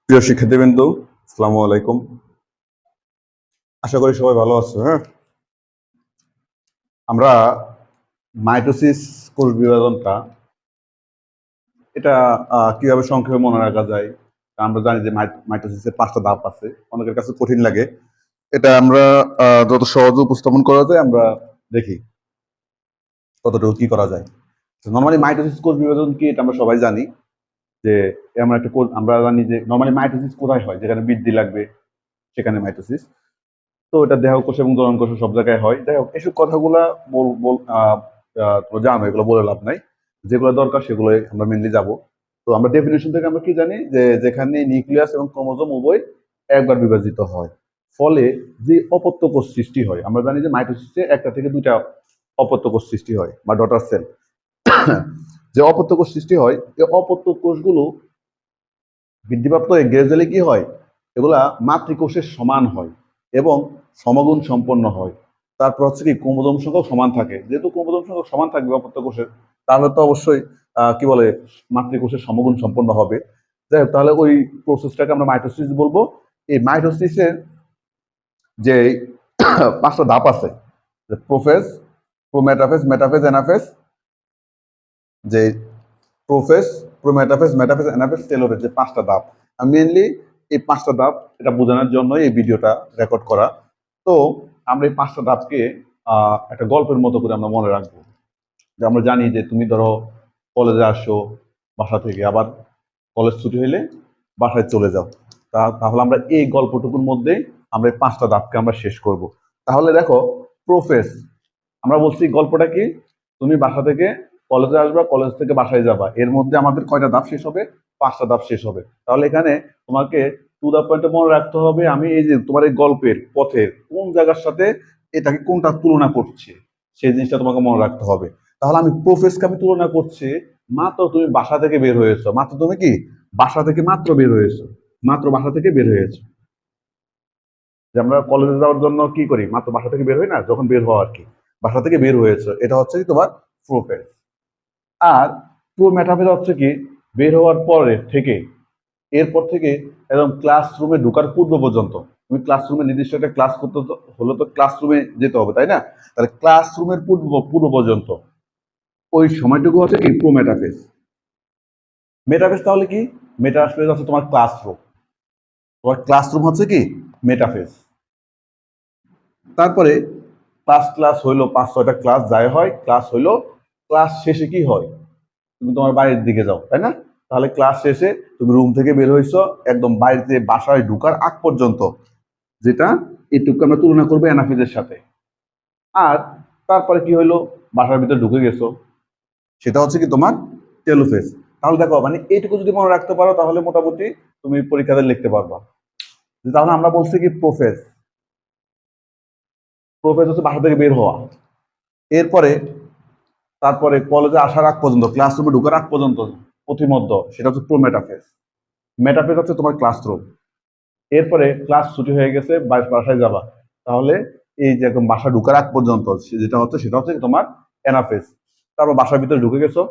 প্রিয় শিক্ষার্থীবৃন্দ, আসসালামু আলাইকুম। আশা করি সবাই ভালো আছো। হ্যাঁ, আমরা মাইটোসিস কোষ বিভাজনটা এটা কিভাবে সংক্ষেপে মনে রাখা যায়। আমরা জানি যে মাইটোসিসের 5টা ধাপ আছে। অনেকের কাছে কঠিন লাগে। এটা আমরা যত সহজে উপস্থাপন করা যায় আমরা দেখি কতটুকু কি করা যায়। নর্মালি মাইটোসিস কোষ বিভাজন কি এটা আমরা সবাই জানি যে এমন একটা কোষ। আমরা জানি যে নর্মালি মাইটোসিস কোথায় হয়, যেখানে বৃদ্ধি লাগবে সেখানে মাইটোসিস। তো এটা দেহকোষ এবং জননকোষ সব জায়গায় হয়। যাই হোক, এসব কথাগুলা তোমরা জানো, এগুলো বলে লাভ নাই। যেগুলো দরকার সেগুলোই আমরা মেনলি যাব। তো আমরা ডেফিনেশন থেকে আমরা কি জানি যে যেখানে নিউক্লিয়াস এবং ক্রোমোজোম উভয় একবার বিভাজিত হয়, ফলে যে অপত্য কোষ সৃষ্টি হয়। আমরা জানি যে মাইটোসিসে একটা থেকে দুইটা অপত্য কোষ সৃষ্টি হয় বা ডটার সেল। যে অপত্য কোষ সৃষ্টি হয়, এই অপত্য কোষগুলো বৃদ্ধিপ্রাপ্ত হয়ে গ্রাজুয়ালি কি হয়, এগুলা মাতৃকোষের সমান হয় এবং সমগুণ সম্পন্ন হয়। তারপর হচ্ছে কি ক্রোমোজোম সংখ্যাও সমান থাকে। যেহেতু ক্রোমোজোম সংখ্যা সমান থাকবে অপত্য কোষের, তাহলে তো অবশ্যই কি বলে মাতৃকোষের সমগুণ সম্পন্ন হবে। যাই হোক, তাহলে ওই প্রসেসটাকে আমরা মাইটোসিস বলবো। এই মাইটোসিসের যে 5টা ধাপ আছে, যে প্রোফেজ, প্রোমেটাফেজ, মেটাফেজ, অ্যানাফেজ, যে prophase, prometaphase, metaphase, anaphase, telophase, যে 5টা ধাপ। মেনলি এই 5টা ধাপ এটা বোঝানোর জন্য এই ভিডিওটা রেকর্ড করা। তো আমরা এই 5টা ধাপকে একটা গল্পের মতো করে আমরা মনে রাখবো। যে আমরা জানি যে তুমি ধরো কলেজে আসো বাসা থেকে, আবার কলেজ ছুটি হইলে বাসায় চলে যাও। তাহলে আমরা এই গল্পটুকুর মধ্যে আমরা এই 5টা ধাপকে আমরা শেষ করব। তাহলে দেখো, প্রোফেজ, আমরা বলছি গল্পটা কি, তুমি বাসা থেকে কলেজে আসবা, কলেজ থেকে বাসায় যাবা, এর মধ্যে আমাদের কয়টা ধাপ শেষ হবে? 5টা ধাপ শেষ হবে। তাহলে এখানে তোমাকে টু দা পয়েন্টে মনে রাখতে হবে, আমি এই যে তোমার এই গল্পের পথের কোন জায়গার সাথে এটাকে কোনটা তুলনা করছে, সেই জিনিসটা তোমাকে মনে রাখতে হবে। তাহলে আমি প্রোফেসকে আমি তুলনা করছি, মাত্র তুমি বাসা থেকে বের হয়েছো, মাত্র তুমি কি বাসা থেকে মাত্র বের হয়েছো, মাত্র বাসা থেকে বের হয়েছো। যে আমরা কলেজে যাওয়ার জন্য কি করি, মাত্র বাসা থেকে বের হই না, যখন বের হওয়া আর কি, বাসা থেকে বের হয়েছে, এটা হচ্ছে কি তোমার প্রোফেজ। আর প্রো মেটাফেজ হচ্ছে কি, বের হওয়ার পরে থেকে, এরপর থেকে একদম ক্লাসরুমে ঢোকার পূর্ব পর্যন্ত। তুমি ক্লাসরুমে নির্দিষ্ট একটা ক্লাস করতে হলে তো ক্লাসরুমে যেতে হবে, তাই না? তাহলে ক্লাসরুমের পূর্ব পূর্ব পর্যন্ত ওই সময়টুকু হচ্ছে কি প্রো মেটাফেজ। মেটাফেজ তাহলে কি? মেটাফেজ হচ্ছে তোমার ক্লাসরুম। তোমার ক্লাসরুম হচ্ছে কি মেটাফেজ। তারপরে ক্লাস হইলো 5-6টা ক্লাস যাই হয়, ক্লাস হইলো, ক্লাস শেষে কি হয়, তুমি তোমার বাড়ির দিকে যাও, তাই না? তাহলে ক্লাস শেষে তুমি রুম থেকে বের হইছো, একদম বাড়িতে বাসায় ঢুকার আগ পর্যন্ত, যেটা এটুকু আমরা তুলনা করবো অ্যানাফেজের সাথে। আর তারপরে কি হইলো, বাসার ভিতরে ঢুকে গেছো, সেটা হচ্ছে কি তোমার টেলোফেজ। তাহলে দেখো, মানে এইটুকু যদি মনে রাখতে পারো তাহলে মোটামুটি তুমি পরীক্ষাতে লিখতে পারবা। তাহলে আমরা বলছি কি প্রোফেজ, প্রোফেজ হচ্ছে বাসা থেকে বের হওয়া। এরপরে তারপরে কলেজে আসার আগ পর্যন্ত, ক্লাসরুমে ঢুকার আগ পর্যন্ত প্রতিমধ্য, সেটা হচ্ছে প্রো মেটাফেজ। মেটাফেজ হচ্ছে তোমার ক্লাসরুম। এরপরে ক্লাস ছুটি হয়ে গেছে, বাসায় যাবা, তাহলে এই যে একদম বাসা ঢুকার আগ পর্যন্ত যেটা হচ্ছে সেটা হচ্ছে তোমার এনাফেজ। তারপর বাসার ভিতরে ঢুকে গেছো,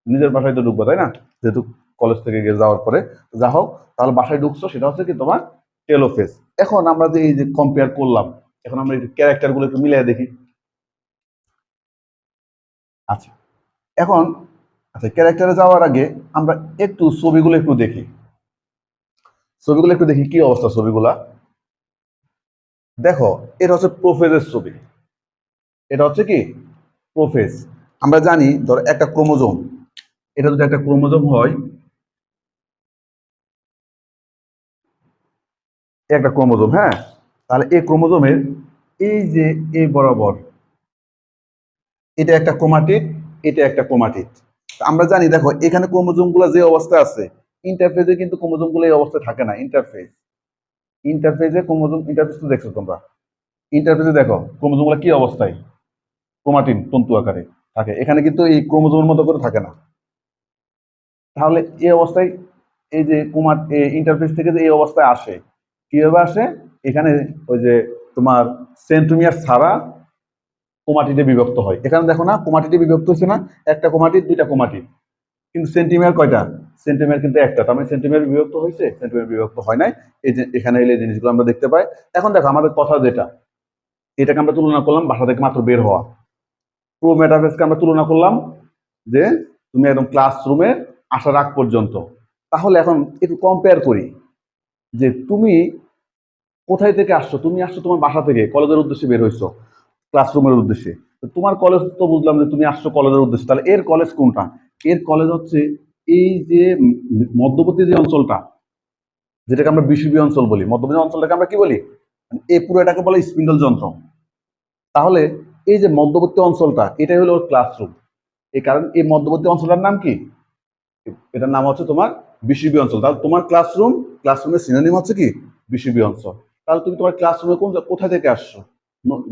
নিজের বাসায় তো ঢুকবো, তাই না? যেহেতু কলেজ থেকে যাওয়ার পরে যা হোক, তাহলে বাসায় ঢুকছো, সেটা হচ্ছে কি তোমার টেলোফেজ। এখন আমরা যে এই যে কম্পেয়ার করলাম, এখন আমরা এই ক্যারেক্টার গুলো একটু মিলিয়ে দেখি। আচ্ছা, এখন আচ্ছা, ক্যারেক্টারে যাওয়ার আগে আমরা একটু ছবিগুলো একটু দেখি। ছবিগুলো একটু দেখি কি অবস্থা ছবিগুলা। দেখো, এটা হচ্ছে প্রোফেজের ছবি। এটা হচ্ছে কি প্রোফেজ। আমরা জানি ধর একটা ক্রোমোজোম, এটা যদি একটা ক্রোমোজোম হয়, একটা ক্রোমোজোম, হ্যাঁ, তাহলে এই ক্রোমোজোমের এই যে এই বরাবর এটা একটা ক্রোমাটিড, এটা একটা ক্রোমাটিড। আমরা জানি, দেখো এখানে ক্রোমোজোম গুলা যে অবস্থায় আছে, ইন্টারফেজে কিন্তু ক্রোমোজোম গুলো এই অবস্থায় থাকে না। ইন্টারফেজ, ইন্টারফেজে ক্রোমোজোম, ইন্টারফেজ তো দেখছো তোমরা, ইন্টারফেজে দেখো ক্রোমোজোম গুলা কি অবস্থায়, ক্রোমাটিন তন্তু আকারে থাকে। এখানে কিন্তু এই ক্রোমোজোমের মতো করে থাকে না। তাহলে এই অবস্থায় এই যে ইন্টারফেস থেকে যে এই অবস্থায় আসে, কিভাবে আসে? এখানে ওই যে তোমার সেন্ট্রোমিয়ার ছাড়া ক্রোমাটিডে বিভক্ত হয়। এখানে দেখো না, ক্রোমাটিডে বিভক্ত হচ্ছে না, একটা ক্রোমাটিড দুইটা ক্রোমাটিড, কিন্তু সেন্টিমিয়ার কয়টা? সেন্টিমিটার কিন্তু একটা, তার মানে সেন্টিমিটার বিভক্ত হয়েছে, সেন্টিমিটার বিভক্ত হয় নাই। এই যে এখানে এলে জিনিসগুলো আমরা দেখতে পাই। এখন দেখো আমাদের কথা যেটা, এটাকে আমরা তুলনা করলাম বাসা থেকে মাত্র বের হওয়া। প্রো মেটাফেজকে আমরা তুলনা করলাম যে তুমি একদম ক্লাসরুমে আসার আগ পর্যন্ত। তাহলে এখন একটু কম্পেয়ার করি যে তুমি কোথায় থেকে আসছো। তুমি আসছো তোমার বাসা থেকে, কলেজের উদ্দেশ্যে বের হয়েছো, ক্লাসরুমের উদ্দেশ্যে। তো তোমার কলেজ তো বুঝলাম যে তুমি আসছো কলেজের উদ্দেশ্যে, তাহলে এর কলেজ কোনটা? এর কলেজ হচ্ছে এই যে মধ্যবর্তী যে অঞ্চলটা, যেটাকে আমরা বিষুবী অঞ্চল বলি, মধ্যবর্তী অঞ্চলটাকে আমরা কি বলি? এই পুরোটাকে বলে স্পিন্ডল যন্ত্র। তাহলে এই যে মধ্যবর্তী অঞ্চলটা, এটাই হলো ওর ক্লাসরুম। এই কারণ এই মধ্যবর্তী অঞ্চলটার নাম কি? এটার নাম হচ্ছে তোমার বিষুবী অঞ্চল। তাহলে তোমার ক্লাসরুম, ক্লাসরুমের সিনোনিম হচ্ছে কি? বিষুবী অঞ্চল। তাহলে তুমি তোমার ক্লাসরুমে কোথা থেকে আসছো?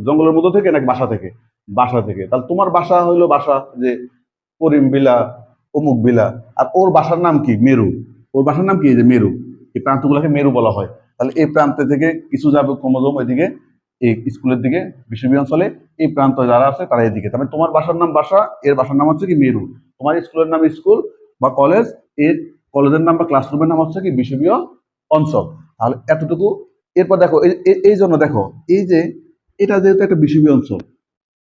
জঙ্গলের মধ্যে থেকে নাকি বাসা থেকে? বাসা থেকে। তাহলে তোমার বাসা হইলো বাসা যে করিম বিলা, অমুক বিলা। আর ওর বাসার নাম কি? মেরু। ওর বাসার নাম কি? এই যে মেরু। এই প্রান্তগুলোকে মেরু বলা হয়। তাহলে এই প্রান্তে থেকে কিছু যাবে ক্রোমোজোম এদিকে, এই স্কুলের দিকে, বিষুবী অঞ্চলে। এই প্রান্ত যারা আছে তারা এদিকে। তাহলে তোমার বাসার নাম বাসা, এর বাসার নাম হচ্ছে কি? মেরু। তোমার স্কুলের নাম স্কুল বা কলেজ, এর কলেজের নাম বা ক্লাসরুমের নাম হচ্ছে কি? বিষুবীয় অঞ্চল। তাহলে এতটুকু। এরপর দেখো এই জন্য দেখো, এই যে এটা যেহেতু একটা বিষুবী অঞ্চল,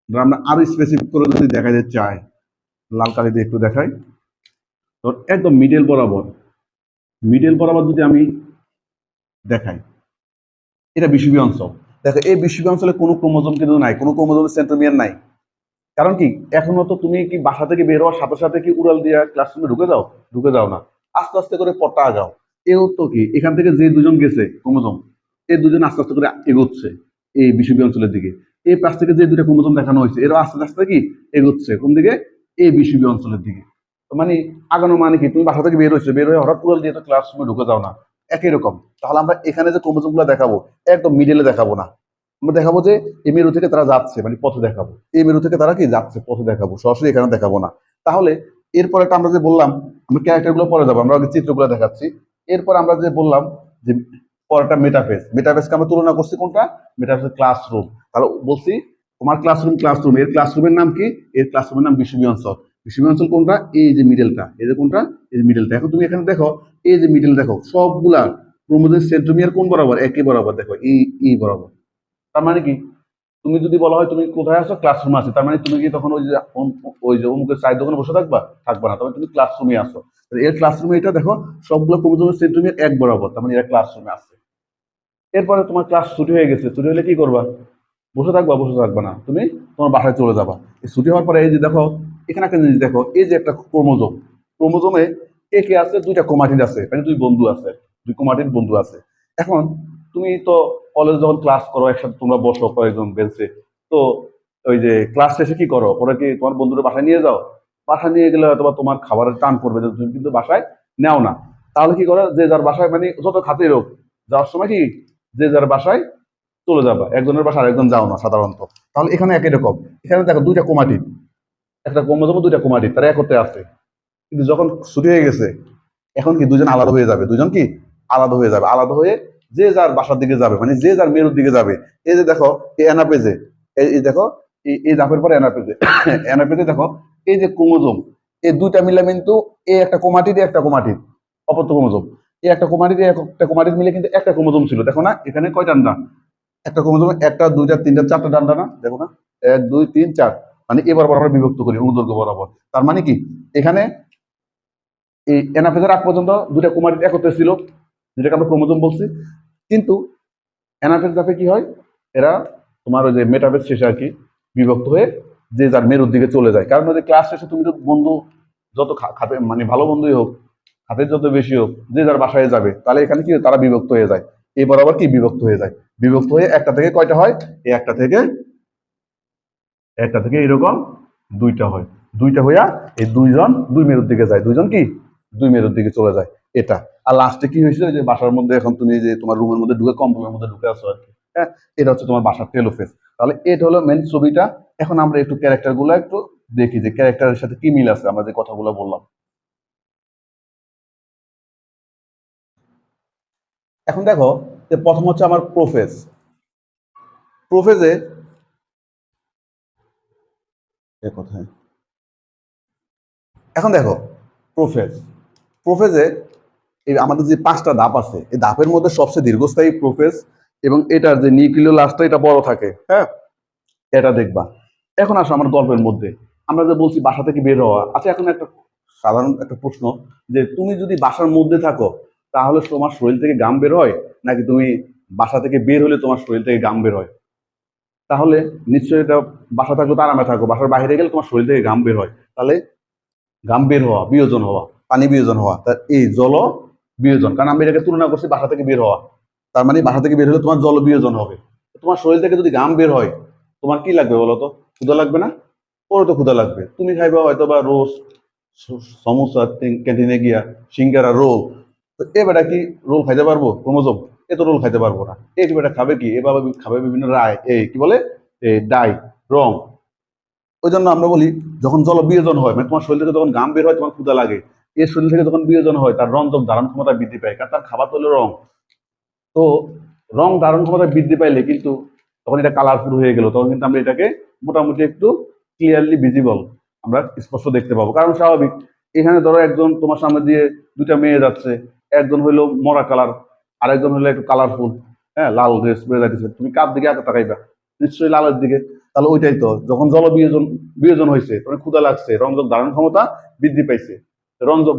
আমরা আরো স্পেসিফিক করে যদি দেখা যায় চাই, লাল কালি দিয়ে একটু দেখাই। তো একদম মিডল বরাবর, মিডল বরাবর যদি আমি দেখাই, এটা বিষুবী অঞ্চল। দেখো এই বিষুবী অঞ্চলে কোনো ক্রোমোজোম কিন্তু নাই, কোনো ক্রোমোজোমের সেন্ট্রোমিয়ার নাই। কারণ কি? এখনো তো তুমি কি বাসা থেকে বের হওয়ার সাথে সাথে কি উড়াল দিয়ে ক্লাসরুমে ঢুকে যাও? ঢুকে যাও না। আস্তে আস্তে করে পথটা আগাও। এও তো কি এখান থেকে যে দুজন গেছে ক্রোমোজোম, এই দুজন আস্তে আস্তে করে এগোচ্ছে এই বিষুবী অঞ্চলের দিকে। এই পাশ থেকে যে দুটা ক্রোমোজোম দেখানো হয়েছে, এরা আস্তে আস্তে কি এগোচ্ছে কোন দিকে? এই বিষুবী অঞ্চলের দিকে। তো মানে আগানো মানে কি? তুমি বাসা থেকে বের হয়েছো, বের হয়ে হঠাৎ উড়াল দিয়ে তো ক্লাসরুমে ঢুকে যাও না। একই রকম। তাহলে আমরা এখানে যে ক্রোমোজোম গুলো দেখাবো, একদম মিডলে দেখাবো না। আমরা দেখাবো যে এই মেরু থেকে তারা যাচ্ছে, মানে পথে দেখাবো। এই মেরু থেকে তারা কি যাচ্ছে, পথে দেখাবো, সরাসরি এখানে দেখাবো না। তাহলে এরপরে আমরা যে বললাম, আমরা ক্যারেক্টার গুলো পরে যাবো, আমরা আগে চিত্রগুলো দেখাচ্ছি। এরপর আমরা যে বললাম যে পরেরটা মেটাফেজ, মেটাফেজকে আমরা তুলনা করছি কোনটা? Metaphase classroom. তাহলে বলছি তোমার ক্লাসরুম, ক্লাসরুম এর ক্লাসরুমের নাম কি? এর ক্লাসরুমের নাম বিষুবী অঞ্চল। বিষুবী অঞ্চল কোনটা? এই যে মিডলটা, এই যে কোনটা? এই যে মিডলটা। এখন তুমি এখানে দেখো, এই যে মিডল দেখো, সবগুলা ক্রোমোজোমের সেন্ট্রোমিয়ার কোন বরাবর? একই বরাবর। দেখো এই বরাবর। তার মানে কি? তুমি যদি বলা হয় তুমি কোথায় আছো? ক্লাসরুমে আছো। তার মানে তুমি কি তখন ওই যে অমুকের চায়ের দোকানে বসে থাকবা? থাকবা না। তবে তুমি ক্লাসরুমে আছো। এর ক্লাসরুমে এটা দেখো, সবগুলো ক্রোমোজোমের সেন্ট্রোমিয়ার এক বরাবর। তার মানে এরা ক্লাসরুমে আছে। এরপরে তোমার ক্লাস ছুটি হয়ে গেছে, ছুটি হলে কি করবা? বসে থাকবা? বসে থাকবা না, তুমি তোমার বাসায় চলে যাবা। এই ছুটি হওয়ার পরে এই যে দেখো, এখানে একটা জিনিস দেখো, এই যে একটা ক্রোমোজোম, ক্রোমোজোমে কে কে আছে? দুইটা ক্রোমাটিড আছে, মানে দুই বন্ধু আছে, দুই ক্রোমাটিড বন্ধু আছে। এখন তুমি তো কলেজ যখন ক্লাস করো একসাথে, তোমরা বসো কয়েকজন বেঞ্চে। তো ওই যে ক্লাস শেষে কি করো? পরে কি তোমার বন্ধুরা বাসায় নিয়ে যাও? বাসায় নিয়ে গেলে হয়তো তোমার খাবারের টান করবে, যে তুমি কিন্তু বাসায় নেও না। তাহলে কি করো? যে যার বাসায়, মানে যত খাতির হোক, যাওয়ার সময় কি যে যার বাসায় চলে যাবা। একজনের বাসায় আরেকজন যাও না সাধারণত। তাহলে এখানে একই রকম। এখানে দেখো দুইটা ক্রোমাটিড, একটা ক্রোমোজোম, দুইটা ক্রোমাটিড, তারা একত্রে আছে। কিন্তু যখন ছুটি হয়ে গেছে, এখন কি দুজন আলাদা হয়ে যাবে। দুজন কি আলাদা হয়ে যাবে। আলাদা হয়ে যে যার বাসার দিকে যাবে, মানে যে যার মেরুর দিকে যাবে। এই যে দেখো, এই অ্যানাপেজে, এই দেখো, এই ধাপের পরে অ্যানাপেজে, অ্যানাপেজে দেখো, এই যে ক্রোমোজোম, এই দুইটা মিলে কিন্তু এই একটা ক্রোমাটিড, একটা ক্রোমাটিড, অপত্য ক্রোমোজোম। এই একটা ক্রোমাটিড, একটা ক্রোমাটিড মিলে কিন্তু একটা ক্রোমোজোম ছিল। দেখো না এখানে কয়টা ডান্ডা? একটা ক্রোমোজোমে একটা, দুইটা, তিনটা, চারটা ডান্ডা না? দেখো না? এক, দুই, তিন, চার। মানে এবার আমরা বিভক্ত করি অনুদৈর্ঘ্য বরাবর। তার মানে কি? এখানে এই এনাফেজের আগ পর্যন্ত দুইটা ক্রোমাটিড একত্রে ছিল, যেটাকে আমরা ক্রোমোজোম বলছি। কিন্তু অ্যানাফেজ ধাপে কি হয়? এরা তোমার ওই যে মেটাফেজ শেষে আর কি বিভক্ত হয়ে যে যার মেরুর দিকে চলে যায়। কারণ ওই যে ক্লাস শেষে তুমি তো বন্ধু যত খাতে, মানে ভালো বন্ধুই হোক, হাতের যত বেশি হোক, যে যার বাসায় যাবে। তাহলে এখানে কি তারা বিভক্ত হয়ে যায়। এই বরাবর কি বিভক্ত হয়ে যায়। বিভক্ত হয়ে একটা থেকে কয়টা হয়? এই একটা থেকে এরকম দুইটা হয়। দুইটা হইয়া এই দুইজন দুই মেরুর দিকে যায়। দুইজন কি দুই মেরুর দিকে চলে যায়। এটা। আর লাস্টে কি হয়েছে? যে বাসার মধ্যে এখন তুমি যে তোমার রুমের মধ্যে ঢুকে, কম্পিউটারের মধ্যে ঢুকে আসো আর কি। হ্যাঁ, এটা হচ্ছে তোমার বাসার টেলোফেস। তাহলে এটা হলো মেন ছবিটা। এখন আমরা একটু ক্যারেক্টার গুলো একটু দেখি, যে ক্যারেক্টারের সাথে কি মিল আছে আমরা যে কথাগুলো বললাম। এখন দেখো, যে প্রথম হচ্ছে আমার প্রোফেজ। প্রোফেজে কোথায়? এখন দেখো প্রোফেজ, প্রোফেজে এই আমাদের যে 5টা ধাপ আছে, এই ধাপের মধ্যে সবচেয়ে দীর্ঘস্থায়ী প্রোফেজ, এবং এটার যে নিউক্লিওলাসটা এটা বড় থাকে, হ্যাঁ, এটা দেখবা। এখন আসো আমার গল্পের মধ্যে, আমরা যে বলছি বাসা থেকে বের হওয়া। আচ্ছা, এখন একটা সাধারণ একটা প্রশ্ন, যে তুমি যদি বাসার মধ্যে থাকো তাহলে তোমার শরীর থেকে ঘাম বের হয়, নাকি তুমি বাসা থেকে বের হলে তোমার শরীর থেকে ঘাম বের হয়? তাহলে নিশ্চয়ই এটা, বাসা থাকলে তো আরামে থাকো, বাসার বাইরে গেলে তোমার শরীর থেকে ঘাম বের হয়। তাহলে ঘাম বের হওয়া, বিয়োজন হওয়া, পানি বিয়োজন হওয়া, তার এই জল বিয়োজন, কারণ আমি এটাকে তুলনা করছি বাসা থেকে বের হওয়া। তার মানে বাসা থেকে বের হলে তোমার জল বিয়োজন হবে। তোমার শরীর থেকে যদি ঘাম বের হয়, তোমার কি লাগবে বলো তো? ক্ষুধা লাগবে না? ওরও তো ক্ষুধা লাগবে। তুমি খাইবা হয়তো বা রোজ, সমোসা, ক্যান্টিনে গিয়া সিঙ্গারা, রোল। তো এ বেটা কি রোল খাইতে পারবো? ক্রোমোজোম এ তো রোল খাইতে পারবো না। এই বেটা খাবে কি? এভাবে খাবে বিভিন্ন রায়, এই কি বলে, ডাই, রং। ওই জন্য আমরা বলি, যখন জল বিয়োজন হয়, মানে তোমার শরীর থেকে যখন ঘাম বের হয়, তোমার ক্ষুধা লাগে। এর শরীর থেকে যখন বিয়োজন হয়, তার রঞ্জক ধারণ ক্ষমতা বৃদ্ধি পায়, কারণ তার খাবার তো হলো রং। তো রং ধারণ ক্ষমতা বৃদ্ধি পাইলে কিন্তু তখন এটা কালারফুল হয়ে গেল, তখন কিন্তু আমরা এটাকে মোটামুটি একটু ক্লিয়ারলি ভিজিবল, আমরা স্পষ্ট দেখতে পাবো। কারণ স্বাভাবিক, এখানে ধরো একজন তোমার সামনে দিয়ে দুইটা মেয়ে যাচ্ছে, একজন হইলো মরা কালার, আর একজন হইলো একটু কালারফুল, হ্যাঁ, লাল ড্রেস পরে যাচ্ছে, তুমি কার দিকে আগে তাকাইবা? নিশ্চয়ই লালের দিকে। তাহলে ওইটাই তো, যখন জল বিয়োজন বিয়োজন হয়েছে, তখন ক্ষুধা লাগছে, রংযোগ ধারণ ক্ষমতা বৃদ্ধি পাইছে, রংযোগ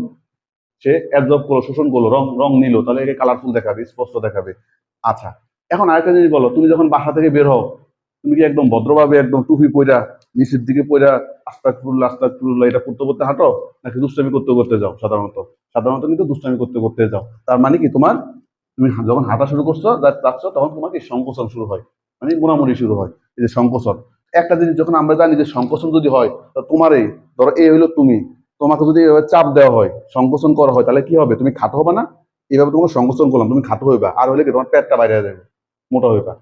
সে অ্যাবজর্ব করলো, শোষণ করলো, রং রং নিল, তাহলে একে কালারফুল দেখাবে, স্পষ্ট দেখাবে। আচ্ছা, এখন আরেকটা জিনিস বলো, তুমি যখন বাসা থেকে বের হও, তুমি কি একদম ভদ্রভাবে একদম টুপি পইরা নিচের দিকে পইরা আস্তাগফিরুল্লাহ আস্তাগফিরুল্লাহ এটা করতে করতে হাঁটো, নাকি দুষ্টামি করতে করতে যাও? সাধারণত সাধারণত কিন্তু দুষ্টামি করতে করতে যাও। তার মানে কি, তোমার, তুমি যখন হাঁটা শুরু করছো, যাচ্ছ, তখন তোমার কি সংকোচন শুরু হয়, মানে মোড়ামুড়ি শুরু হয়, এই যে সংকোচন। একটা জিনিস যখন আমরা জানি যে সংকোচন যদি হয়, তো তোমার এই, ধরো এই হইলো তুমি, তোমাকে যদি এভাবে চাপ দেওয়া হয়, সংকোচন করা হয়, তাহলে কি হবে? তুমি খাটো হবে না? এইভাবে তোমাকে সংকোচন করলাম, তুমি খাটো হইবা, আর হইলে কি তোমার পেটটা বাইরে হয়ে যাবে, মোটা হইবা।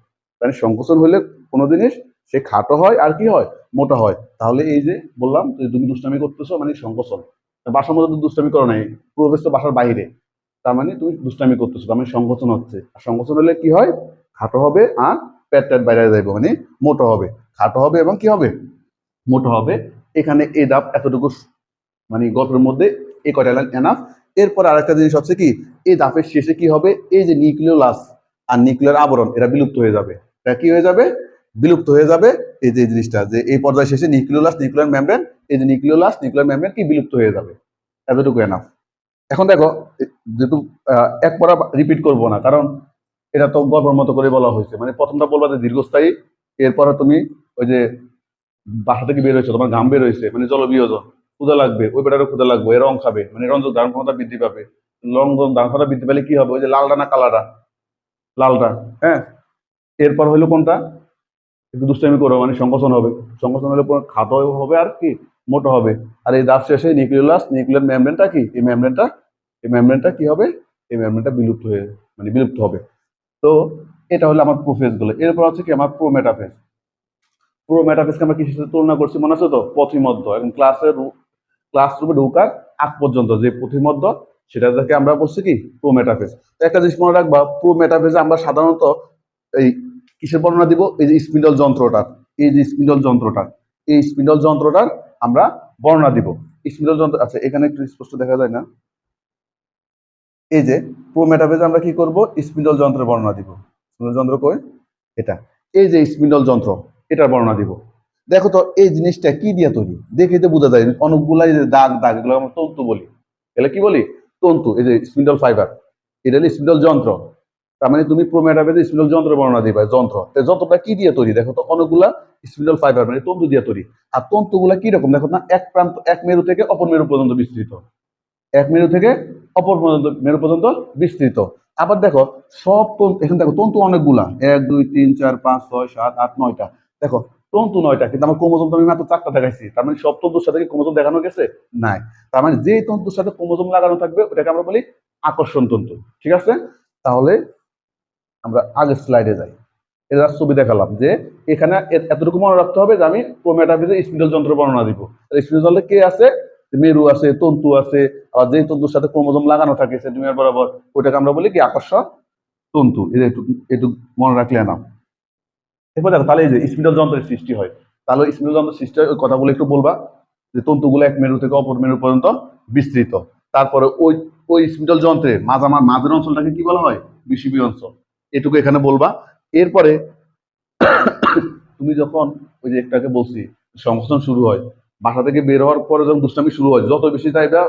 মানে সংকোচন হইলে কোনো জিনিস সে খাটো হয় আর কি হয়, মোটা হয়। তাহলে এই যে বললাম যে তুমি দুষ্টামি করতেছো, মানে সংকোচন। বাসার মধ্যে তো দুষ্টামি করো নাই, প্রবেশ তো বাসার বাইরে, তার মানে তুমি দুষ্টামি করতেছো, তার মানে সংকোচন হচ্ছে। আর সংকোচন হলে কি হয়? খাটো হবে আর পেট টেট বাইরে যাইবে, মানে মোটা হবে। খাটো হবে এবং কি হবে? মোটা হবে। এখানে এই ধাপ এতটুকু, মানে গল্পের মধ্যে এই কয়টা লাইন এনাফ। এরপর আরেকটা জিনিস হচ্ছে কি, এই ধাপের শেষে কি হবে? এই যে নিউক্লিওলাস আর নিউক্লিয়ার আবরণ, এরা বিলুপ্ত হয়ে যাবে। এটা কি হয়ে যাবে? বিলুপ্ত হয়ে যাবে। এই যে জিনিসটা, যে এই পর্যায়ে শেষে নিউক্লিওলাস, নিউক্লিয়ার মেমব্রেন, এই যে নিউক্লিওলাস, নিউক্লিয়ার মেমব্রেন কি বিলুপ্ত হয়ে যাবে। এতটুকু এনাফ। এখন দেখো, যেহেতু এক পড়া রিপিট করবো না, কারণ এটা তো গল্পের মতো করে বলা হয়েছে। মানে প্রথমটা বলবা যে দীর্ঘস্থায়ী, এরপরে তুমি ওই যে বাসা থেকে বের হয়েছে, তোমার ঘাম বের হয়েছে, মানে জলবিয়োজন, ক্ষুধা লাগবে, ওই বেটারও ক্ষুধা লাগবে, এ রং খাবে, মানে রঞ্জক ধারণ ক্ষমতা বৃদ্ধি পাবে। ধারণ ক্ষমতা বৃদ্ধি পেলে কি হবে? ওই যে লালটা না কালারটা, লালটা, হ্যাঁ। এরপর হইলো কোনটা? একটু দুষ্টামি করো, মানে সংকোচন হবে। সংকোচন হলে পরে খাটো হবে আর কি, মোটা হবে। আর এই দাঁত শেষে নিউক্লিওলাস, নিউক্লিয়ার মেমব্রেনটা কি, এই মেমব্রেনটা কি হবে? এই মেমব্রেনটা বিলুপ্ত হয়ে, মানে বিলুপ্ত হবে। তো এটা হলো আমার প্রোফেজ গুলো। এরপর হচ্ছে কি আমার প্রোমেটাফেজ। প্রোমেটাফেজকে আমরা কিসের সাথে তুলনা করছি মনে আছে তো? পথিমধ্য। এবং ক্লাসরুমে ঢোকার আগ পর্যন্ত যে পথিমধ্য, সেটা থেকে আমরা বলছি কি, প্রোমেটাফেজ। তো একটা জিনিস মনে রাখবা, প্রোমেটাফেজে আমরা সাধারণত এই কিসের বর্ণনা দিব? এই যে স্পিন্ডল যন্ত্রটার, এই যে স্পিন্ডল যন্ত্রটার, এই স্পিন্ডল যন্ত্রটার আমরা বর্ণনা দিব। স্পিন্ডল যন্ত্র, আচ্ছা এখানে একটু স্পষ্ট দেখা যায় না? এই যে প্রোমেটাফেজে আমরা কি করব? স্পিন্ডল যন্ত্রের বর্ণনা দিব। স্পিন্ডল যন্ত্র কই? এটা। এই যে স্পিন্ডল যন্ত্র, এটার বর্ণনা দিব। দেখো তো এই জিনিসটা কি দিয়ে তৈরি, দেখে তো বোঝা যায় অনেকগুলাই যে দাগ দাগ, এগুলো আমরা তন্তু বলি। এগুলো কি বলি? তন্তু। এই যে স্পিন্ডল ফাইবার, এটা হলো স্পিন্ডল যন্ত্র। তার মানে তুমি প্রোমেটাফেজে স্পিন্ডল যন্ত্র বর্ণনা দিবা। যন্ত্র, এই যন্ত্রটা কি দিয়ে তৈরি? দেখো তো অনেকগুলা স্পিন্ডল ফাইবার, মানে তন্তু দিয়ে তৈরি। আর তন্তুগুলা কি রকম দেখো না? এক প্রান্ত, এক মেরু থেকে অপর মেরু পর্যন্ত বিস্তৃত। এক মেরু থেকে অপর পর্যন্ত, মেরু পর্যন্ত বিস্তৃত। আবার দেখো, সব তন্তু, এখানে দেখো তন্তু অনেকগুলা, 1 2 3 4 5 6 7 8 9টা। দেখো তন্তু 9টা, কিন্তু আমার ক্রোমোজোম তো আমি মাত্র 4টা দেখাইছি। তার মানে সব তন্তুর সাথে কি ক্রোমোজোম দেখানো গেছে? নাই। তার মানে যে তন্তুর সাথে ক্রোমোজোম লাগানো থাকবে ওটাকে আমরা বলি আকর্ষণ তন্তু। ঠিক আছে? তাহলে আমরা আগের স্লাইডে যাই। এটা ছবি দেখালাম যে এখানে এতটুকু মনে রাখতে হবে যে আমি প্রোমেটাফেজে স্পিন্ডল যন্ত্র বর্ণনা দিব। স্পিন্ডল যন্ত্রে কে আছে? মেরু আছে, তন্তু আছে, আর যে তন্তুর সাথে ক্রোমোজোম লাগানো থাকে সেন্টিমিটার বরাবর, ওইটাকে আমরা বলি কি, আকর্ষণ তন্তু। এটা একটু একটু মনে রাখলে না। এরপর দেখো, তাহলে এই যে স্পিন্ডল যন্ত্রের সৃষ্টি হয়, তাহলে স্পিন্ডল যন্ত্রের সৃষ্টি হয় ওই কথাগুলো একটু বলবা, যে তন্তুগুলো এক মেরু থেকে অপর মেরু পর্যন্ত বিস্তৃত। তারপরে ওই ওই স্পিন্ডল যন্ত্রের মাঝের অঞ্চলটাকে কি বলা হয়, বিষুবী অঞ্চল। এটুকু এখানে বলবা। এরপরে তুমি যখন ওই যে একটাকে বলছি সংকোচন শুরু হয়, বাসা থেকে বের হওয়ার পরে যখন দুষ্টামি শুরু হয়, যত বেশি যাইবা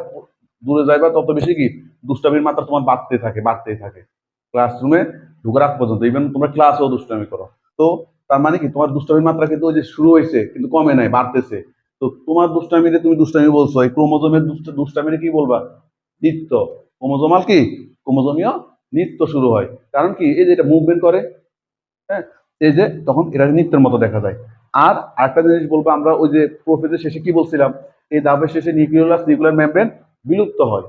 দূরে যাইবা তত বেশি কি দুষ্টামির মাত্রা তোমার বাড়তেই থাকে ক্লাসরুমে ঢোকার আগ পর্যন্ত। ইভেন তোমরা ক্লাসেও দুষ্টামি করো। তো তার মানে কি তোমার দুষ্টামির মাত্রা কিন্তু ওই যে শুরু হয়েছে কিন্তু কমে নাই, বাড়তেছে। তো তোমার দুষ্টামিতে তুমি দুষ্টামি বলছো, এই ক্রোমোজোমের দুষ্টামিতে কি বলবা, নৃত্য। ক্রোমোজোমাল কি, ক্রোমোজোমীয় নৃত্য শুরু হয়। কারণ কি, এই যে এটা মুভমেন্ট করে, হ্যাঁ, এই যে তখন এটা নৃত্যের মতো দেখা যায়। আর আরেকটা জিনিস বলবো, আমরা ওই যে প্রোফেজের শেষে কি বলছিলাম, এই ধাপের শেষে নিউক্লিয়ার মেমব্রেন বিলুপ্ত হয়।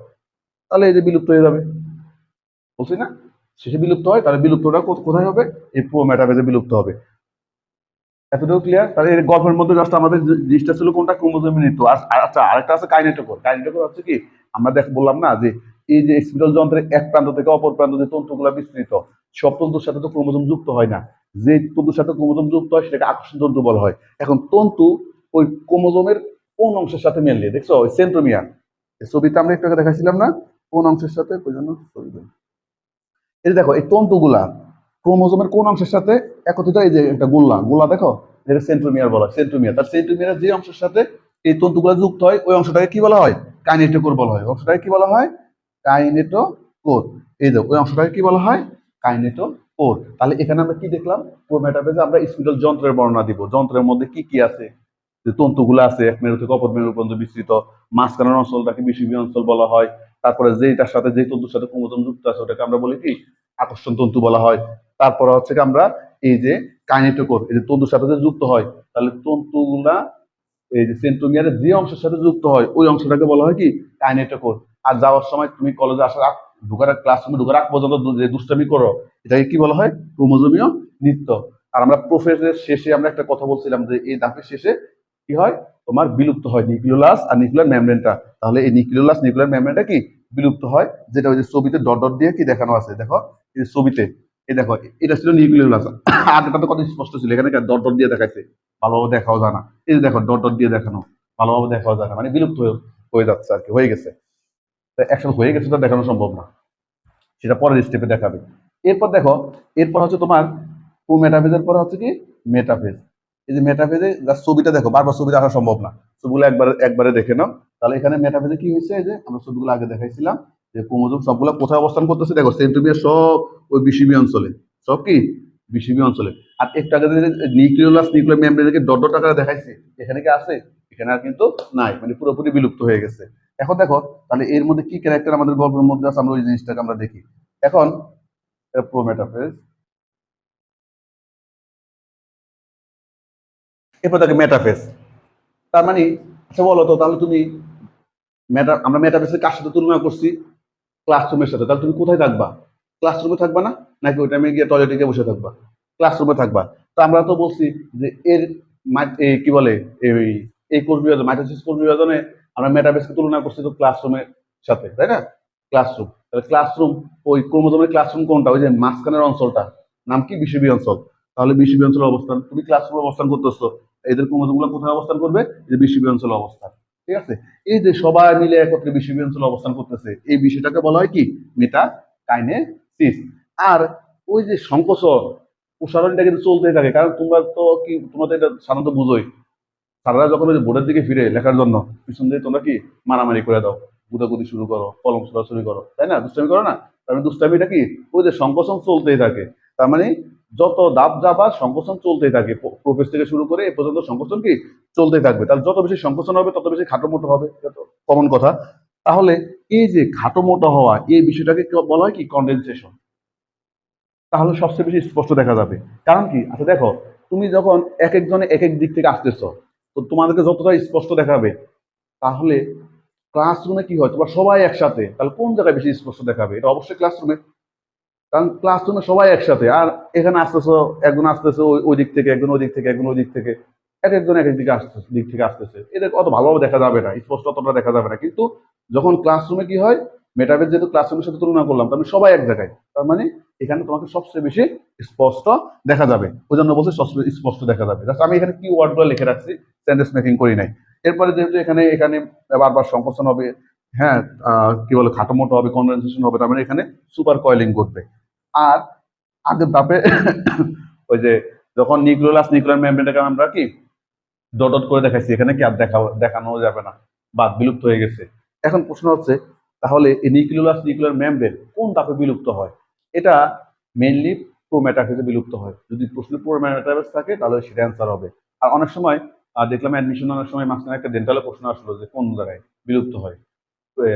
তাহলে এই যে বিলুপ্ত হয়ে যাবে, বলছি না, শেষে বিলুপ্ত হয়, তাহলে বিলুপ্তটা কোথায় হবে, এই প্রোমেটাফেজে বিলুপ্ত হবে। এতটুকু ক্লিয়ার? তাহলে এই গল্পের মধ্যে জাস্ট আমাদের জিনিসটা ছিল কোনটা, ক্রোমোজোমের নৃত্য। আচ্ছা, আরেকটা আছে কাইনেটোকোর। কাইনেটোকোর হচ্ছে কি, আমরা বললাম না যে এই যে স্পিন্ডল যন্ত্রের এক প্রান্ত থেকে অপর প্রান্ত যে তন্তুগুলো বিস্তৃত, সব তন্তুর সাথে তো ক্রোমোজোম যুক্ত হয় না। যে তন্তুর সাথে ক্রোমোজোম যুক্ত হয় সেটাকে আকর্ষণ তন্তু বলা হয়। এখন তন্তু ওই ক্রোমোজোমের কোন অংশের সাথে মিললে, দেখছো ওই সেন্ট্রোমিয়ার, ছবিতে আমরা একটু আগে দেখাইছিলাম না, কোন অংশের সাথে, ওই জন্য ছবি দেন। এই যে দেখো এই তন্তুগুলা ক্রোমোজোমের কোন অংশের সাথে একত্রিত, এই যে একটা গোল্লা গোল্লা দেখো, যেটা সেন্ট্রোমিয়ার বলা হয়। সেন্ট্রোমিয়ার, তার সেন্ট্রোমিয়ারের যে অংশের সাথে এই তন্তুগুলা যুক্ত হয় ওই অংশটাকে কি বলা হয়, কাইনেটোকোর বলা হয়। অংশটাকে কি বলা হয়, কাইনেটোকোর। এই দেখো ওই অংশটাকে কি বলা হয়, কাইনেটোকোর। তাহলে এখানে আমরা কি দেখলাম, প্রোমেটাফেজে আমরা স্পিন্ডল যন্ত্রের বর্ণনা দিব, যন্ত্রের মধ্যে কি কি আছে, যে তন্তুগুলো আছে এক মেরু থেকে অপর মেরু পর্যন্ত বিস্তৃত, মাঝখানের অঞ্চলটাকে বিষুবীয় অঞ্চল বলা হয়। তারপরে যেটার সাথে যে তন্তুর সাথে ক্রোমোজোম যুক্ত আছে ওটাকে আমরা বলি কি, আকর্ষণ তন্তু বলা হয়। তারপরে হচ্ছে কি আমরা এই যে কাইনেটোকোর, এই যে তন্তুর সাথে যে যুক্ত হয়, তাহলে তন্তুগুলা এই যে সেন্ট্রোমিয়ারের যে অংশের সাথে যুক্ত হয় ওই অংশটাকে বলা হয় কি, কাইনেটোকোর। আর যাওয়ার সময় তুমি কলেজে আসার ক্লাসরুমে ঢোকার আগ পর্যন্ত যে দুষ্টামি করো এটাকে কি বলা হয়, ক্রোমোজোমীয় নৃত্য। আর আমরা প্রোফেজের শেষে আমরা একটা কথা বলছিলাম যে এই ধাপের শেষে কি হয়, তোমার বিলুপ্ত হয় নিউক্লিওলাস আর নিউক্লিয়ার মেমব্রেনটা। তাহলে এই নিউক্লিওলাস মেমব্রেনটা কি বিলুপ্ত হয়, যেটা ওই যে ছবিতে ডট ডট দিয়ে কি দেখানো আছে, দেখো এই ছবিতে, এই দেখো এটা ছিল নিউক্লিওলাস। আগেটা তো কত স্পষ্ট ছিল, এখানে ডট ডট দিয়ে দেখাইছে, ভালোভাবে দেখাও যায় না। এই যে দেখো ডট ডট দিয়ে দেখানো, ভালোভাবে দেখাও যায় না, মানে বিলুপ্ত হয়ে যাচ্ছে আর কি, হয়ে গেছে। একসাথে হয়ে গেছে, তো দেখানো সম্ভব না, সেটা পরের স্টেপে দেখাবে। এরপর দেখো, এরপর হচ্ছে তোমার মেটাফেজের পর হচ্ছে কি, মেটাফেজ। এই যে মেটাফেজে ছবিটা দেখো, বারবার ছবিটা আসা সম্ভব না, ছবিগুলো একবারে একবারে দেখে নাও। তাহলে এখানে মেটাফেজে কি হয়েছে, এই যে আমরা ছবিগুলো আগে দেখাইছিলাম, যে ক্রোমোজোম সবগুলো কোথায় অবস্থান করতেছে, দেখো সেন্ট্রোমিয়ার সব ওই বিষুবীয় অঞ্চলে, সব কি বিষুবীয় অঞ্চলে। আর একটু আগে নিউক্লিয়ার মেমব্রেনকে ডট ডট আকারে দেখাইছে, এখানে কি আছে, এখানে আর কিন্তু নাই, মানে পুরোপুরি বিলুপ্ত হয়ে গেছে। এখন দেখো তাহলে এর মধ্যে কি ক্যারেক্টার আমাদের গল্পের মধ্যে আছে, আমরা ওই জিনিসটাকে আমরা দেখি। এখন প্রোমেটাফেজ, এরপর দেখো মেটাফেজ। তার মানে আচ্ছা বলো তো, তাহলে তুমি আমরা মেটাফেজের কার সাথে তুলনা করছি, ক্লাসরুমের সাথে। তাহলে তুমি কোথায় থাকবা, ক্লাসরুমে থাকবা না, নাকি ওই টাইমে গিয়ে টয়লেটে গিয়ে বসে থাকবা, ক্লাসরুমে থাকবা। তো আমরা তো বলছি যে এর কি বলে, এই এই কোষ বিভাজন, মাইটোসিস কোষ বিভাজনে আমরা মেটাফেজকে তুলনা করছি তো ক্লাসরুমের সাথে, তাই না, ক্লাসরুম। তাহলে ক্লাসরুম, ওই ক্রোমোজোমের ক্লাসরুম কোনটা, ওই যে মাঝখানের অঞ্চলটা, নাম কি, বিষুবীয় অঞ্চল। তাহলে বিষুবীয় অঞ্চলে অবস্থান, তুমি ক্লাসরুমে অবস্থান করতেছো, এদের ক্রোমোজোম গুলো কোথায় অবস্থান করবে, যে বিষুবীয় অঞ্চলে অবস্থান। ঠিক আছে, এই যে সবাই মিলে একত্রে বিষুবীয় অঞ্চলে অবস্থান করতেছে, এই বিষয়টাকে বলা হয় কি, মেটাকাইনেসিস। আর ওই যে সংকোচন, প্রসারণটা কিন্তু চলতেই থাকে। কারণ তোমরা তো এটা সাধারণত বুঝোই, স্যাররা যখন ওই বোর্ডের দিকে ফিরে লেখার জন্য পিছন দিয়ে তোমরা কি মারামারি করে দাও, গুদাগুদি শুরু করো, কলম ছোড়াছুড়ি করো, তাই না, দুষ্টামি করো না। তার মানে দুষ্টামিটা কি, ওই যে সংকোচন চলতেই থাকে। তার মানে যত দাব যাবা সংকোচন চলতেই থাকে, প্রফেস থেকে শুরু করে এ পর্যন্ত সংকোচন কি চলতেই থাকবে। তাহলে যত বেশি সংকোচন হবে তত বেশি খাটো মোটো হবে, এটা তো কমন কথা। তাহলে এই যে খাটো মোটো হওয়া, এই বিষয়টাকে বলা হয় কি, কন্ডেনসেশন। তাহলে সবচেয়ে বেশি স্পষ্ট দেখা যাবে। কারণ কি, আচ্ছা দেখো, তুমি যখন এক একজনে এক এক দিক থেকে আসতেছো, তো তোমাদেরকে যতটা স্পষ্ট দেখাবে। তাহলে ক্লাসরুমে কি হয়, তোমরা সবাই একসাথে, তাহলে কোন জায়গায় বেশি স্পষ্ট দেখাবে, এটা অবশ্যই ক্লাসরুমে। কারণ ক্লাসরুমে সবাই একসাথে, আর এখানে আসতেছো, একজন আসতেছে ওই দিক থেকে, একজন ওই দিক থেকে, একজন ওই দিক থেকে, এক একজন এক এক দিক থেকে আসতেছে, এটা অত ভালোভাবে দেখা যাবে না, স্পষ্ট অতটা দেখা যাবে না। কিন্তু যখন ক্লাসরুমে কি হয়, মেটাবেজ যেহেতু ক্লাসরুমের সাথে তুলনা করলাম, তার মানে সবাই এক জায়গায়, তার মানে এখানে তোমাকে সবচেয়ে বেশি স্পষ্ট দেখা যাবে। ওই জন্য বলছি সবচেয়ে স্পষ্ট দেখা যাবে। জাস্ট আমি এখানে কি ওয়ার্ডগুলো লিখে রাখছি, সেন্টেন্স মেকিং করি নাই। এরপরে যেহেতু এখানে এখানে বারবার সংকোচন হবে, হ্যাঁ, কি বলে খাটো মোটো হবে, কনডেনসেশন হবে, তার মানে এখানে সুপার কয়েলিং ঘটবে। আর আগের ধাপে ওই যে যখন নিউক্লিয়ার মেমব্রেনটাকে আমরা কি ডট ডট করে দেখাইছি, এখানে কি আর দেখানো যাবে না, বা বিলুপ্ত হয়ে গেছে। এখন প্রশ্ন হচ্ছে, তাহলে এই নিউক্লিয়ার মেমব্রেন কোন ধাপে বিলুপ্ত হয়? এটা মেইনলি প্রোমেটাফেজে বিলুপ্ত হয়। যদি প্রশ্ন প্রোমেটাফেজ থাকে তাহলে সেটা অ্যান্সার হবে। আর অনেক সময় দেখলাম অ্যাডমিশন, অনেক সময় মাঝখানে একটা ডেন্টালে প্রশ্ন আসলো যে কোন জায়গায় বিলুপ্ত হয়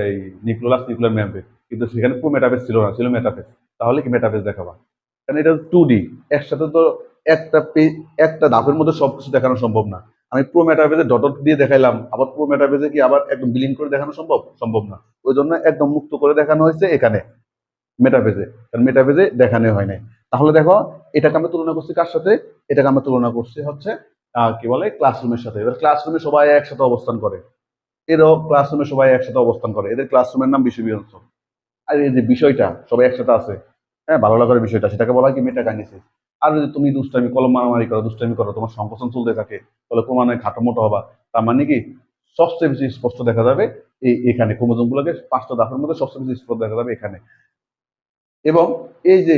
এই নিউক্লিয়ার মেমব্রেন, কিন্তু সেখানে প্রোমেটাফেজ ছিল না, ছিল মেটাফেজ। তাহলে কি মেটাফেজ দেখাবা? কারণ এটা 2D, একসাথে তো একটা ধাপের মধ্যে সবকিছু দেখানো সম্ভব না। আমি প্রো মেটাফেজে ডট ডট দিয়ে দেখাইলাম, আবার প্রো মেটাফেজে কি আবার একদম বিলীন করে দেখানো সম্ভব? সম্ভব না। ওই জন্য একদম মুক্ত করে দেখানো হয়েছে এখানে মেটাফেজে, কারণ মেটাফেজে দেখানো হয় নাই। তাহলে দেখো, এটাকে আমরা তুলনা করছি কার সাথে? এটাকে আমরা তুলনা করছি হচ্ছে কি বলে ক্লাসরুমের সাথে। এবার ক্লাসরুমে সবাই একসাথে অবস্থান করে, এরও ক্লাসরুমে সবাই একসাথে অবস্থান করে, এদের ক্লাসরুমের নাম বিষয়বিহস্ত। আর এই যে বিষয়টা সবাই একসাথে আছে, হ্যাঁ, ভালো লাগার বিষয়টা, সেটাকে বলা হয় কি মেটা কাইনেসিস। আর যদি তুমি দুষ্টামি কলম মারামারি করো, দুষ্টামি করো, তোমার সংকোচন চলতে থাকে, তাহলে ক্রমান্বয়ে খাটো মোটো হবা। তার মানে কি সবচেয়ে বেশি স্পষ্ট দেখা যাবে এখানে ক্রোমোজোম গুলোকে 5টা ধাপের মধ্যে সবচেয়ে বেশি স্পষ্ট দেখা যাবে এখানে। এবং এই যে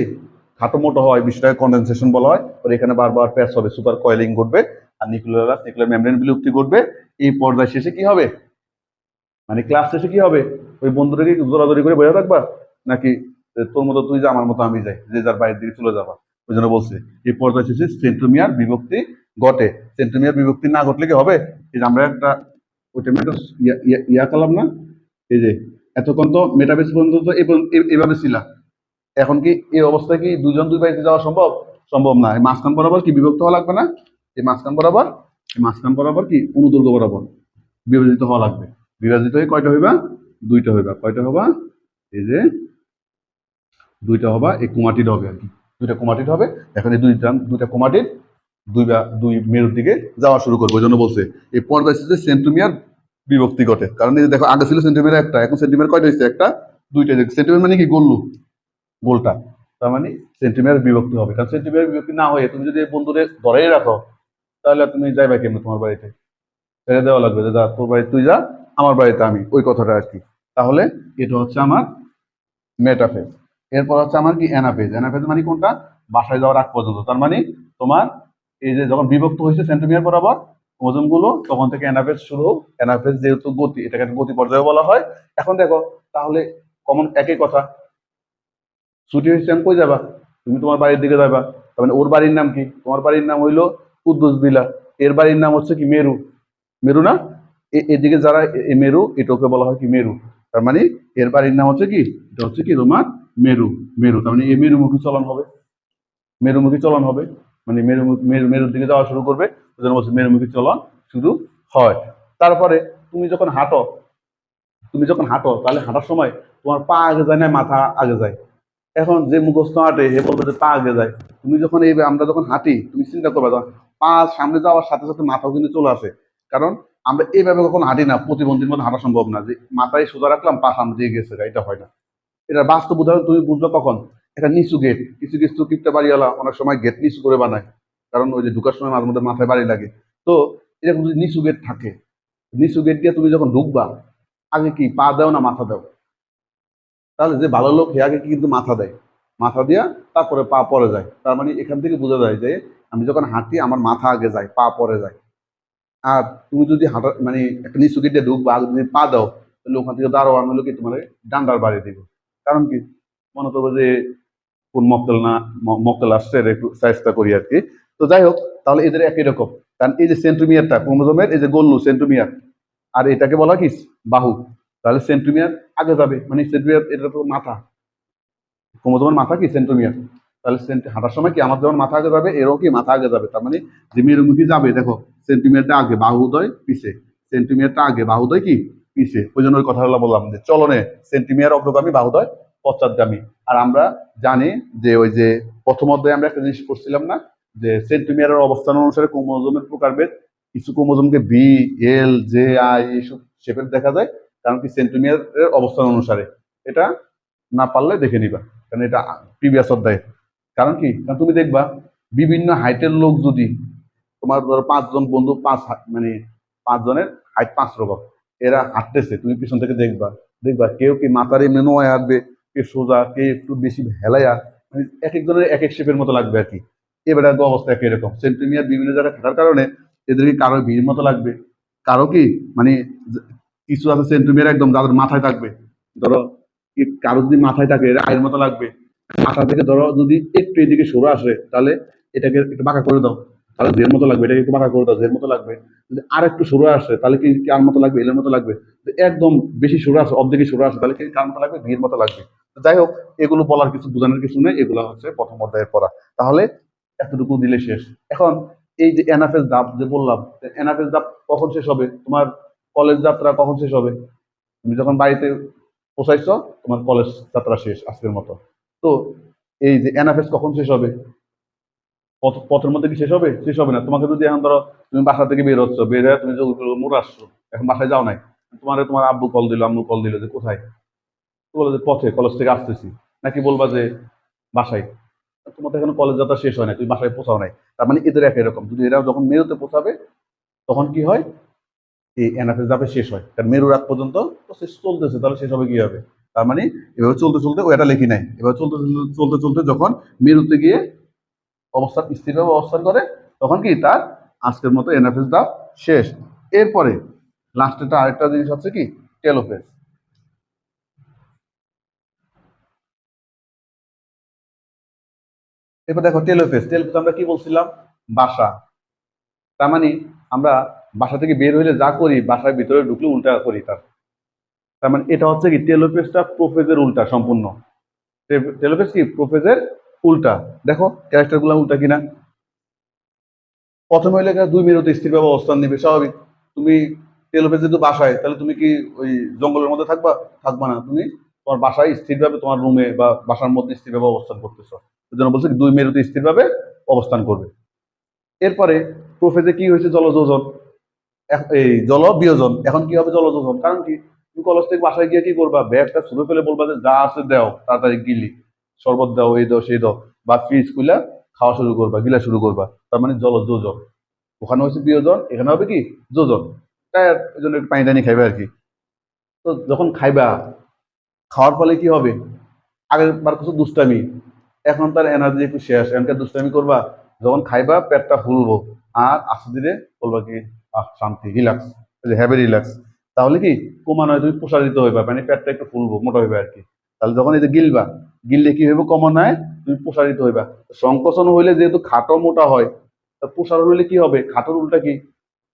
খাটো মোটো হয় বিষয়টাকে কন্ডেনসেশন বলা হয়, আর এখানে বারবার প্যাচ হবে, সুপার কয়েলিং ঘটবে, আর নিউক্লিয়ার মেমব্রেন বিলুপ্তি ঘটবে। এই পর্যায়ে শেষে কি হবে, মানে ক্লাস শেষে কি হবে? ওই বন্ধুটাকে দৌড়াদৌড়ি করে বোঝা থাকবা, নাকি তোর মতো তুই যা, আমার মতো আমি যাই, যে যার বাইরের দিকে চলে যাবা? ওই জন্য বলছে এই পর্যায়ে শেষে সেন্ট্রোমিয়ার বিভক্তি ঘটে। সেন্ট্রোমিয়ার বিভক্তি না ঘটলে কি হবে? এই যে আমরা একটা ওইটা একটা ইয়া করলাম না, এই যে এতক্ষণ তো মেটাবেস পর্যন্ত তো এভাবে ছিল, এখন কি এই অবস্থায় কি দুজন দুই বাড়িতে যাওয়া সম্ভব? সম্ভব না। এই মাঝখান বরাবর কি বিভক্ত হওয়া লাগবে না? এই মাঝখান বরাবর কি অনুদৈর্ঘ্য বরাবর বিভাজিত হওয়া লাগবে। বিভাজিত হয়ে কয়টা হইবা? দুইটা হইবা। কয়টা হবা? এই যে দুইটা হবা, এই কুমাটির হবে আর কি, দুইটা কুমাটির হবে। এখন এই দুইটা কুমাটির দুই মেরুর দিকে যাওয়া শুরু করবে। ওই জন্য বলছে এই পর্যায় শেষে সেন্ট্রোমিয়ার বিভক্তি ঘটে। কারণ এই যে দেখো, আগে ছিল সেন্টিমিটার একটা, এখন সেন্টিমিটার কয়টা হয়েছে? একটা, দুইটা। সেন্টিমিটার মানে কি গোল্লু, গোলটা, তার মানে সেন্টিমিটার বিভক্তি হবে। কারণ সেন্টিমিটার বিভক্তি না হয়ে তুমি যদি বন্ধুদের ধরেই রাখো, তাহলে তুমি যাইবা কেমন তোমার বাড়িতে? ছেড়ে দেওয়া লাগবে যে যা তোর বাড়ি তুই যা, আমার বাড়িতে আমি, ওই কথাটা আর কি। তাহলে এটা হচ্ছে আমার মেটাফেজ। এরপর হচ্ছে আমার কি অ্যানাফেজ। অ্যানাফেজ মানে কোনটা? বাসায় যাওয়ার আগ পর্যন্ত। তার মানে তোমার এই যে যখন বিভক্ত হয়েছে সেন্টিমিটার বরাবর ওজন গুলো, তখন থেকে অ্যানাফেজ শুরু। অ্যানাফেজ যেহেতু গতি, এটাকে গতি পর্যায়ে বলা হয়। এখন দেখো, তাহলে কমন একই কথা, ছুটি হয়েছে আমি কই যাবা? তুমি তোমার বাড়ির দিকে যাবা। তার মানে ওর বাড়ির নাম কি? তোমার বাড়ির নাম হইলো কুদ্দুস বিলা, এর বাড়ির নাম হচ্ছে কি মেরু। মেরু না? এদিকে যারা মেরু, এটাকে বলা হয় কি মেরু। তার মানে এর বাড়ির নাম হচ্ছে কি, এটা হচ্ছে কি তোমার মেরু। মেরু তার মানে এই মেরুমুখী চলন হবে, মেরুমুখী চলন হবে, মানে মেরুর দিকে যাওয়া শুরু করবে। ওই জন্য বলছে মেরুমুখী চলন শুরু হয়। তারপরে তুমি যখন হাঁটো, তাহলে হাঁটার সময় তোমার পা আগে যায় না মাথা আগে যায়? এখন যে মুখস্থ হাঁটে সে বলবে যে পা আগে যায়। তুমি যখন এই আমরা যখন হাঁটি, তুমি চিন্তা করবে, যখন পা সামনে যাওয়ার সাথে সাথে মাথাও কিন্তু চলে আসে। কারণ আমরা এইভাবে কখন হাঁটি না, প্রতিবন্ধীর মধ্যে হাঁটা সম্ভব না যে মাথায় সোজা রাখলাম পা সামনে দিয়ে গেছে, এটা হয় না। এটা বাস্তব উদাহরণ তুমি বুঝলো কখন? একটা নিচু গেট, কিছু কিছু কিপটা বাড়িওয়ালা অনেক সময় গেট নিচু করে বানায়, কারণ ওই যে ঢুকার সময় মাঝে মধ্যে মাথায় বাড়ি লাগে। তো এরকম যদি নিচু গেট থাকে, নিচু গেট দিয়ে তুমি যখন ঢুকবা, আগে কি পা দাও না মাথা দাও? তাহলে যে ভালো লোক হে আগে কিন্তু মাথা দেয়, মাথা দিয়া তারপরে পা পরে যায়। তার মানে এখান থেকে বোঝা যায় যে আমি যখন হাঁটি আমার মাথা আগে যায়, পা পরে যায়। আর তুমি যদি হাঁটা মানে একটা নিচু গেটে ঢুকবা, আগে যদি পা দাও, তাহলে ওখান থেকে দাঁড়াও, আমি লোকে তোমার ডান্ডার বাড়ি দিব। কারণ কি, মনে করবো যে কোন মক্কেল না, মক্কেল আসছে, এর একটু চেষ্টা করি আর কি। তো যাই হোক, তাহলে এদের একই রকম। কারণ এই যে সেন্ট্রোমিয়ারটা ক্রোমোজোমের, এই যে গোল্লু সেন্ট্রোমিয়ার, আর এটাকে বলা কি বাহু। তাহলে সেন্ট্রোমিয়ার আগে যাবে, মানে সেন্ট্রোমিয়ার এটা তো মাথা, ক্রোমোজোমের মাথা কি সেন্ট্রোমিয়ার। তাহলে হাঁটার সময় কি আমার যেমন মাথা আগে যাবে, এরও কি মাথা আগে যাবে। তার মানে যে মেরুমুখী যাবে, দেখো সেন্টিমিটারটা আগে বাহুদয় পিছে, সেন্টিমিটারটা আগে বাহুদয় কি পিছে। ওই জন্য ওই কথাগুলো বললাম যে চলনে সেন্টিমিটার অগ্রগামী, বাহুদয় পশ্চাৎগামী। আর আমরা জানি যে ওই যে প্রথম অধ্যায়ে আমরা একটা জিনিস করছিলাম না, যে সেন্টিমিটারের অবস্থান অনুসারে ক্রোমোজোমের প্রকারভেদ। কিছু ক্রোমোজোমকে বি, এল, জে, আই এইসব শেপের দেখা যায়, কারণ কি সেন্টিমিটারের অবস্থান অনুসারে। এটা না পারলে দেখে নিবা, কারণ এটা প্রিভিয়াস অধ্যায়ে। কারণ কি, কারণ তুমি দেখবা বিভিন্ন হাইটের লোক যদি, তোমার ধরো 5 জন বন্ধু, মানে 5 জনের হাইট 5 রকম, এরা হাঁটতেছে, তুমি পিছন থেকে দেখবা দেখবা কেউ কি মাথার এমনি নোয়া আসবে, কে সোজা, কে একটু বেশি হেলায়া, মানে এক একজনের এক এক শেপের মতো লাগবে আর কি। এবার অবস্থা একই রকম, সেন্টিমিটার বিভিন্ন জায়গায় থাকার কারণে এদেরকে কারো ভিড় মতো লাগবে, কারো কি মানে কিছু আছে সেন্টিমিটার একদম যাদের মাথায় থাকবে, ধরো কারো যদি মাথায় থাকে এর আয়ের মতো লাগবে। মাথা থেকে ধরো যদি একটু এদিকে সরে আসে তাহলে এটাকে একটু বাঁকা করে দাও, তাহলে জের মতো লাগবে, এটাকে একটু বাঁকা করে দাও, জের মতো লাগবে। যদি আর একটু সরে আসে তাহলে কি কার মতো লাগবে, এলের মতো লাগবে। একদম বেশি সরে আসে, অর্ধেকে সরে আসে, তাহলে কি কার মতো লাগবে, ভিড় মতো লাগবে। যাই হোক, এগুলো বলার কিছু, বোঝানোর কিছু নেই, এগুলো হচ্ছে প্রথম অধ্যায়ের পড়া। তাহলে এতটুকু দিলে শেষ। এখন এই যে এনাফেস ধাপ যে বললাম, এনাফেস ধাপ কখন শেষ হবে? তোমার কলেজ যাত্রা কখন শেষ হবে? তুমি যখন বাড়িতে পৌঁছাইছো, তোমার কলেজ যাত্রা শেষ আজকের মতো। তো এই যে এনাফেস কখন শেষ হবে? পথের মধ্যে কি শেষ হবে? শেষ হবে না। তোমাকে যদি এখন ধরো তুমি বাসা থেকে বের হচ্ছ, বের হয়ে তুমি যে মোড় আসছো, এখন বাসায় যাও নাই, তোমার আব্বু কল দিল, আম্মু কল দিল যে কোথায়, তো বলো যে পথে, কলেজ থেকে আসতেছি। নাকি বলবা যে বাসায়? তোমার তো এখন কলেজ যাত্রা শেষ হয় না, তুমি বাসায় পৌঁছাও নাই। তার মানে এদের একই রকম, যদি এরা যখন মেরুতে পৌঁছাবে তখন কি হয়, এই এনাফেস ধাপে শেষ হয়। কারণ মেরু রাত পর্যন্ত প্রসেস চলতেছে, তাহলে শেষ হবে কি হবে? তার মানে এভাবে চলতে চলতে, ওটা লিখি নাই, এভাবে চলতে চলতে চলতে চলতে যখন মেরুতে গিয়ে অবস্থান স্থিরভাবে অবস্থান করে, তখন কি তার আজকের মতো এনাফেস ধাপ শেষ। এরপরে লাস্টেটা আরেকটা জিনিস হচ্ছে কি, টেলোফেজ। এরপর দেখো টেলোফেজ, টেলোফেজ আমরা কি বলছিলাম? বাসা। তার মানে আমরা বাসা থেকে বের হইলে যা করি, বাসার ভিতরে ঢুকলে উল্টা করি তার। তার মানে এটা হচ্ছে কি, টেলোফেজটা প্রোফেজের উল্টা সম্পূর্ণ। টেলোফেজ কি প্রোফেজের উল্টা। দেখো ক্যারেক্টার গুলো উল্টা কিনা। প্রথমে হইলে 2 মেরুতে স্থিরভাবে অবস্থান নিবে, স্বাভাবিক। তুমি টেলোফেজ যেহেতু বাসায়, তাহলে তুমি কি ওই জঙ্গলের মধ্যে থাকবা? থাকবা না। তুমি তোমার বাসায় স্থিরভাবে, তোমার রুমে বা বাসার মধ্যে স্থিরভাবে অবস্থান করতেছো। এই জন্য বলছে 2 মেরুতে স্থিরভাবে অবস্থান করবে। এরপরে প্রোফেজে কি হয়েছে, জলযোজন, এই জল বিয়োজন। এখন কি হবে, জলযোজন। কারণ কি, তুমি কলেজ থেকে বাসায় গিয়ে কি করবা, ব্যাগটা ছুঁড়ে ফেলে বলবা যে যা আছে দাও তাড়াতাড়ি গিলি, শরবত দাও, এই দাও সেই দাও, বা ফ্রিজ খুলে খাওয়া শুরু করবা, গিলা শুরু করবা। তার মানে জলযোজন। ওখানে হচ্ছে বিয়োজন, এখানে হবে কি যোজন। তাই এই জন্য একটু পানি টানি খাইবে আর কি। তো যখন খাইবা, খাওয়ার ফলে কি হবে, আগের বার কিছু দুষ্টামি, এখন তার এনার্জি একটু শেষ, এখনকার দুষ্টামি করবা। যখন খাইবা পেটটা ফুলবো, আর আস্তে ধীরে বলবা কি শান্তি, রিল্যাক্স, হ্যাভি রিল্যাক্স। তাহলে কি কমানো হয়, তুমি প্রসারিত হইবা, মানে পেটটা একটু ফুলবো, মোটা হইবে আর কি। তাহলে যখন এই যে গিলবা, গিললে কি হইবে, কমানোয় তুমি প্রসারিত হইবা। সংকোচন হইলে যেহেতু খাটো মোটা হয়, প্রসারণ হইলে কি হবে, খাটোর উল্টা কি,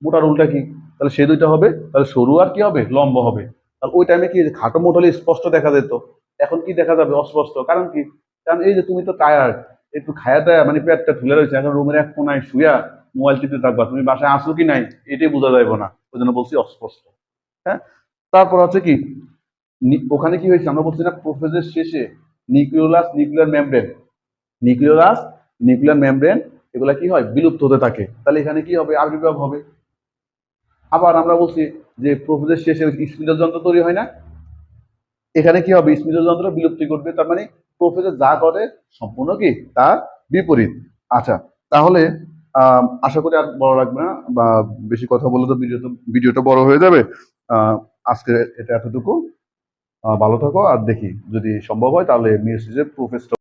মোটার উল্টা কি? তাহলে সে দুইটা হবে, তাহলে সরু আর কি হবে, লম্ব হবে। তাহলে ওই টাইমে কি, খাটো মোটা হলে স্পষ্ট দেখা যেত, এখন কি দেখা যাবে, অস্পষ্ট। কারণ কি, কারণ এই যে তুমি তো টায়ার্ড, একটু খায়া দায়া মানে পেটটা ফুলে রয়েছে, এখন রুমের এক কোনায় শুয়া মোবাইল টিপতে থাকবা, তুমি বাসায় আসো কি নাই এটাই বোঝা যাবে না, ওই জন্য বলছি অস্পষ্ট। হ্যাঁ। তারপর হচ্ছে কি, ওখানে কি হয়েছে, আমরা বলছি না প্রোফেজের শেষে nucleolus, nuclear membrane, nucleolus, nuclear membrane, এগুলা কি হয়, বিলুপ্ত হতে থাকে। তাহলে এখানে কি হবে, আবির্ভাব হবে। আবার আমরা বলছি যে প্রোফেজের শেষে স্পিন্ডল যন্ত্র তৈরি হয় না, এখানে কি হবে, স্পিন্ডল যন্ত্র বিলুপ্তি ঘটবে। তার মানে প্রোফেসর যা করে সম্পূর্ণ কি তার বিপরীত। আচ্ছা, তাহলে আশা করি আর বড় লাগবে না, বা বেশি কথা বলে তো ভিডিওটা বড় হয়ে যাবে। আজকে এটা এতটুকু। ভালো থাকো, আর দেখি যদি সম্ভব হয় তাহলে মিউজিকের প্রোফেসর